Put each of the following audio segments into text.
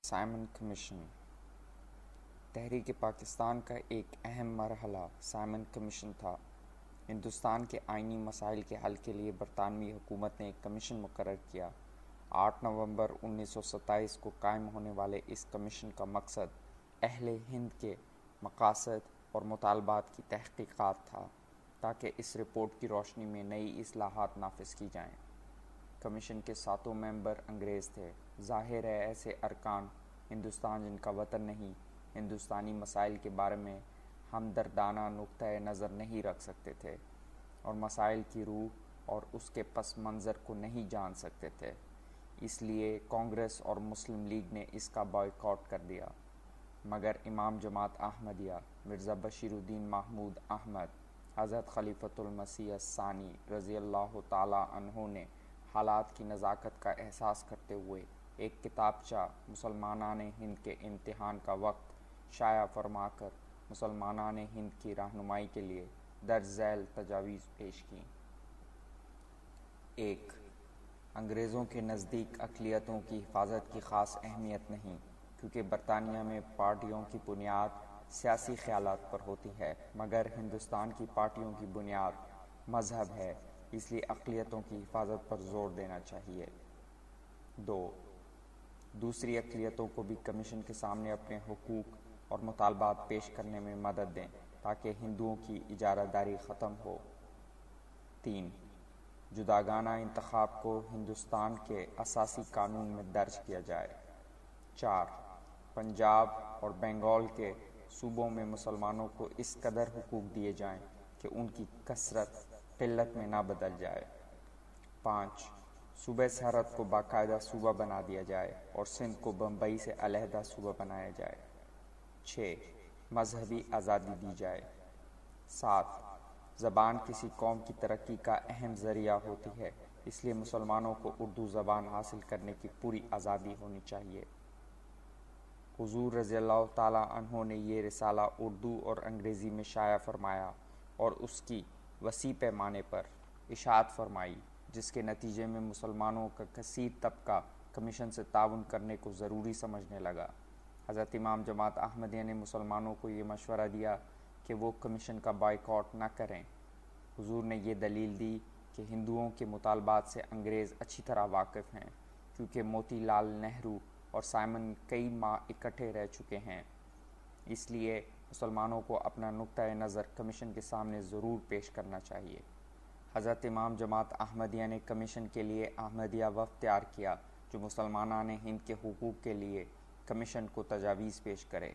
Simon commission. تحریک پاکستان کا ایک اہم مرحلہ سائمن کمیشن تھا۔ ہندوستان کے آئینی مسائل کے حل کے لیے برطانوی حکومت نے ایک کمیشن مقرر کیا۔ 8 نومبر 1927 کو قائم ہونے والے اس کمیشن کا مقصد اہل ہند کے مقاصد اور مطالبات کی تحقیقات تھا تاکہ اس رپورٹ کی روشنی میں نئی اصلاحات نافذ کی جائیں۔ کمیشن کے 7 ممبر انگریز تھے۔ ظاہر ہے ایسے ارکان ہندوستان جن کا وطن نہیں ہندوستانی مسائل کے بارے میں ہمدردانہ نقطۂ نظر نہیں رکھ سکتے تھے اور مسائل کی روح اور اس کے پس منظر کو نہیں جان سکتے تھے، اس لیے کانگریس اور مسلم لیگ نے اس کا بائیکاٹ کر دیا۔ مگر امام جماعت احمدیہ مرزا بشیر الدین محمود احمد، حضرت خلیفۃ المسیح الثانی رضی اللہ تعالیٰ عنہ نے حالات کی نزاکت کا احساس کرتے ہوئے ایک کتابچہ مسلمانان ہند کے امتحان کا وقت شائع فرما کر مسلمانان ہند کی رہنمائی کے لیے درج ذیل تجاویز پیش کیں۔ 1. انگریزوں کے نزدیک اقلیتوں کی حفاظت کی خاص اہمیت نہیں، کیونکہ برطانیہ میں پارٹیوں کی بنیاد سیاسی خیالات پر ہوتی ہے، مگر ہندوستان کی پارٹیوں کی بنیاد مذہب ہے، اس لیے اقلیتوں کی حفاظت پر زور دینا چاہیے۔ 2. دوسری اقلیتوں کو بھی کمیشن کے سامنے اپنے حقوق اور مطالبات پیش کرنے میں مدد دیں تاکہ ہندوؤں کی اجارہ داری ختم ہو۔ 3. جداگانہ انتخاب کو ہندوستان کے اساسی قانون میں درج کیا جائے۔ 4. پنجاب اور بنگال کے صوبوں میں مسلمانوں کو اس قدر حقوق دیے جائیں کہ ان کی کثرت قلت میں نہ بدل جائے۔ 5. صوبہ سرحد کو باقاعدہ صوبہ بنا دیا جائے اور سندھ کو بمبئی سے علیحدہ صوبہ بنایا جائے۔ 6. مذہبی آزادی دی جائے۔ 7. زبان کسی قوم کی ترقی کا اہم ذریعہ ہوتی ہے، اس لیے مسلمانوں کو اردو زبان حاصل کرنے کی پوری آزادی ہونی چاہیے۔ حضور رضی اللہ تعالیٰ عنہ نے یہ رسالہ اردو اور انگریزی میں شائع فرمایا اور اس کی وسیع پیمانے پر اشاعت فرمائی، جس کے نتیجے میں مسلمانوں کا کثیر طبقہ کمیشن سے تعاون کرنے کو ضروری سمجھنے لگا۔ حضرت امام جماعت احمدیہ نے مسلمانوں کو یہ مشورہ دیا کہ وہ کمیشن کا بائیکاٹ نہ کریں۔ حضور نے یہ دلیل دی کہ ہندوؤں کے مطالبات سے انگریز اچھی طرح واقف ہیں، کیونکہ موتی لال نہرو اور سائمن کئی ماہ اکٹھے رہ چکے ہیں، اس لیے مسلمانوں کو اپنا نقطۂ نظر کمیشن کے سامنے ضرور پیش کرنا چاہیے۔ حضرت امام جماعت احمدیہ نے کمیشن کے لیے احمدیہ وفد تیار کیا جو مسلمانان ہند کے حقوق کے لیے کمیشن کو تجاویز پیش کرے۔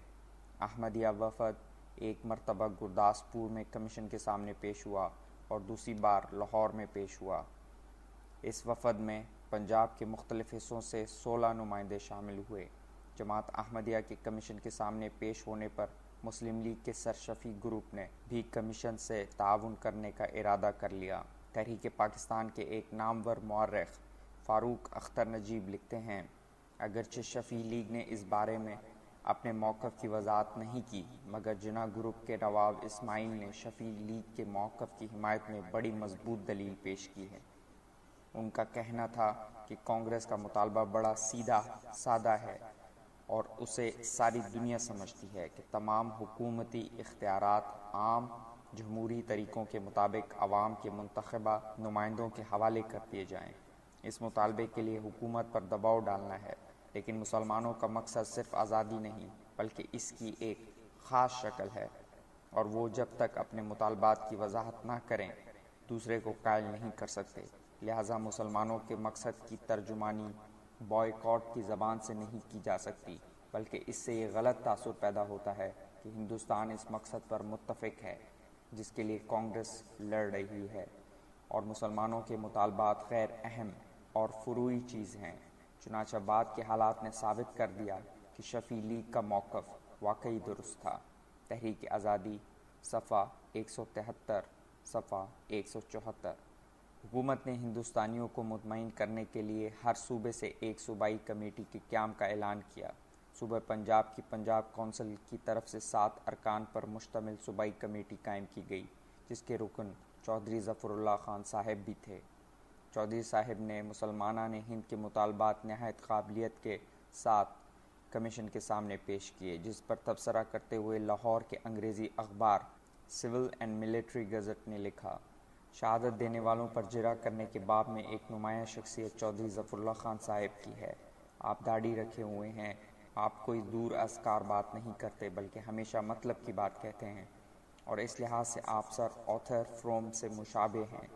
احمدیہ وفد ایک مرتبہ گرداسپور میں کمیشن کے سامنے پیش ہوا اور دوسری بار لاہور میں پیش ہوا۔ اس وفد میں پنجاب کے مختلف حصوں سے 16 نمائندے شامل ہوئے۔ جماعت احمدیہ کے کمیشن کے سامنے پیش ہونے پر مسلم لیگ کے سرشفی گروپ نے بھی کمیشن سے تعاون کرنے کا ارادہ کر لیا۔ تحریک پاکستان کے ایک نامور مورخ فاروق اختر نجیب لکھتے ہیں، اگرچہ شفیع لیگ نے اس بارے میں اپنے موقف کی وضاحت نہیں کی، مگر جناح گروپ کے نواب اسماعیل نے شفیع لیگ کے موقف کی حمایت میں بڑی مضبوط دلیل پیش کی ہے۔ ان کا کہنا تھا کہ کانگریس کا مطالبہ بڑا سیدھا سادہ ہے اور اسے ساری دنیا سمجھتی ہے کہ تمام حکومتی اختیارات عام جمہوری طریقوں کے مطابق عوام کے منتخبہ نمائندوں کے حوالے کر دیے جائیں۔ اس مطالبے کے لیے حکومت پر دباؤ ڈالنا ہے، لیکن مسلمانوں کا مقصد صرف آزادی نہیں بلکہ اس کی ایک خاص شکل ہے، اور وہ جب تک اپنے مطالبات کی وضاحت نہ کریں دوسرے کو قائل نہیں کر سکتے۔ لہٰذا مسلمانوں کے مقصد کی ترجمانی بائیکاٹ کی زبان سے نہیں کی جا سکتی، بلکہ اس سے یہ غلط تاثر پیدا ہوتا ہے کہ ہندوستان اس مقصد پر متفق ہے جس کے لیے کانگریس لڑ رہی ہے، اور مسلمانوں کے مطالبات غیر اہم اور فروعی چیز ہیں۔ چنانچہ بعد کے حالات نے ثابت کر دیا کہ شفیع لیگ کا موقف واقعی درست تھا۔ تحریک آزادی، صفحہ 173، صفحہ 174۔ حکومت نے ہندوستانیوں کو مطمئن کرنے کے لیے ہر صوبے سے ایک صوبائی کمیٹی کے قیام کا اعلان کیا۔ صوبہ پنجاب کی پنجاب کونسل کی طرف سے 7 ارکان پر مشتمل صوبائی کمیٹی قائم کی گئی، جس کے رکن چودھری ظفر اللہ خان صاحب بھی تھے۔ چودھری صاحب نے مسلمانان ہند کے مطالبات نہایت قابلیت کے ساتھ کمیشن کے سامنے پیش کیے، جس پر تبصرہ کرتے ہوئے لاہور کے انگریزی اخبار سول اینڈ ملٹری گزٹ نے لکھا، شہادت دینے والوں پر جرح کرنے کے باب میں ایک نمایاں شخصیت چودھری ظفر اللہ خان صاحب کی ہے۔ آپ داڑھی رکھے ہوئے ہیں، آپ کوئی دور ازکار بات نہیں کرتے بلکہ ہمیشہ مطلب کی بات کہتے ہیں، اور اس لحاظ سے آپ سر آتھر فروم سے مشابہ ہیں،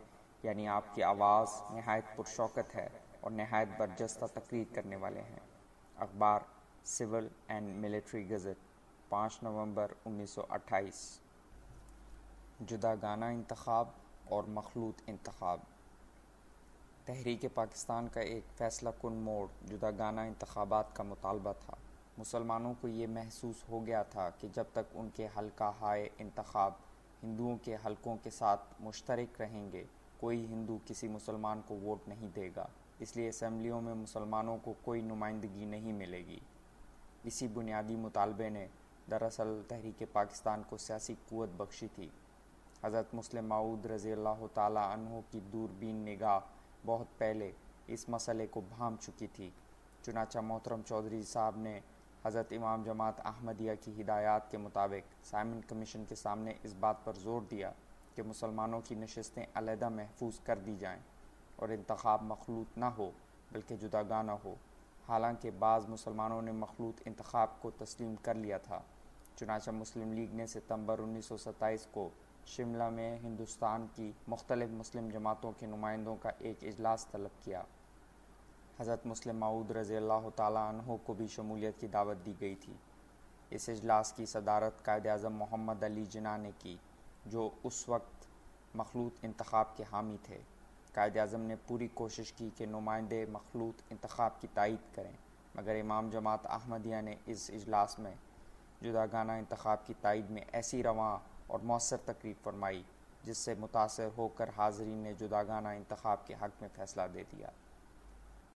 یعنی آپ کی آواز نہایت پرشوکت ہے اور نہایت برجستہ تقریر کرنے والے ہیں۔ اخبار سول اینڈ ملٹری گزٹ، 5 نومبر 1928۔ جداگانہ انتخاب اور مخلوط انتخاب۔ تحریک پاکستان کا ایک فیصلہ کن موڑ جداگانہ انتخابات کا مطالبہ تھا۔ مسلمانوں کو یہ محسوس ہو گیا تھا کہ جب تک ان کے حلقہ ہائے انتخاب ہندوؤں کے حلقوں کے ساتھ مشترک رہیں گے، کوئی ہندو کسی مسلمان کو ووٹ نہیں دے گا، اس لیے اسمبلیوں میں مسلمانوں کو کوئی نمائندگی نہیں ملے گی۔ اسی بنیادی مطالبے نے دراصل تحریک پاکستان کو سیاسی قوت بخشی تھی۔ حضرت مسلم موعود رضی اللہ تعالیٰ عنہ کی دوربین نگاہ بہت پہلے اس مسئلے کو بھانپ چکی تھی، چنانچہ محترم چودھری صاحب نے حضرت امام جماعت احمدیہ کی ہدایات کے مطابق سائمن کمیشن کے سامنے اس بات پر زور دیا کہ مسلمانوں کی نشستیں علیحدہ محفوظ کر دی جائیں اور انتخاب مخلوط نہ ہو بلکہ جداگانہ ہو۔ حالانکہ بعض مسلمانوں نے مخلوط انتخاب کو تسلیم کر لیا تھا، چنانچہ مسلم لیگ نے ستمبر 1927 کو شملہ میں ہندوستان کی مختلف مسلم جماعتوں کے نمائندوں کا ایک اجلاس طلب کیا۔ حضرت مسلم موعود رضی اللہ تعالیٰ عنہ کو بھی شمولیت کی دعوت دی گئی تھی۔ اس اجلاس کی صدارت قائد اعظم محمد علی جناح نے کی، جو اس وقت مخلوط انتخاب کے حامی تھے۔ قائد اعظم نے پوری کوشش کی کہ نمائندے مخلوط انتخاب کی تائید کریں، مگر امام جماعت احمدیہ نے اس اجلاس میں جداگانہ انتخاب کی تائید میں ایسی رواں اور مؤثر تقریر فرمائی جس سے متاثر ہو کر حاضرین نے جداگانہ انتخاب کے حق میں فیصلہ دے دیا۔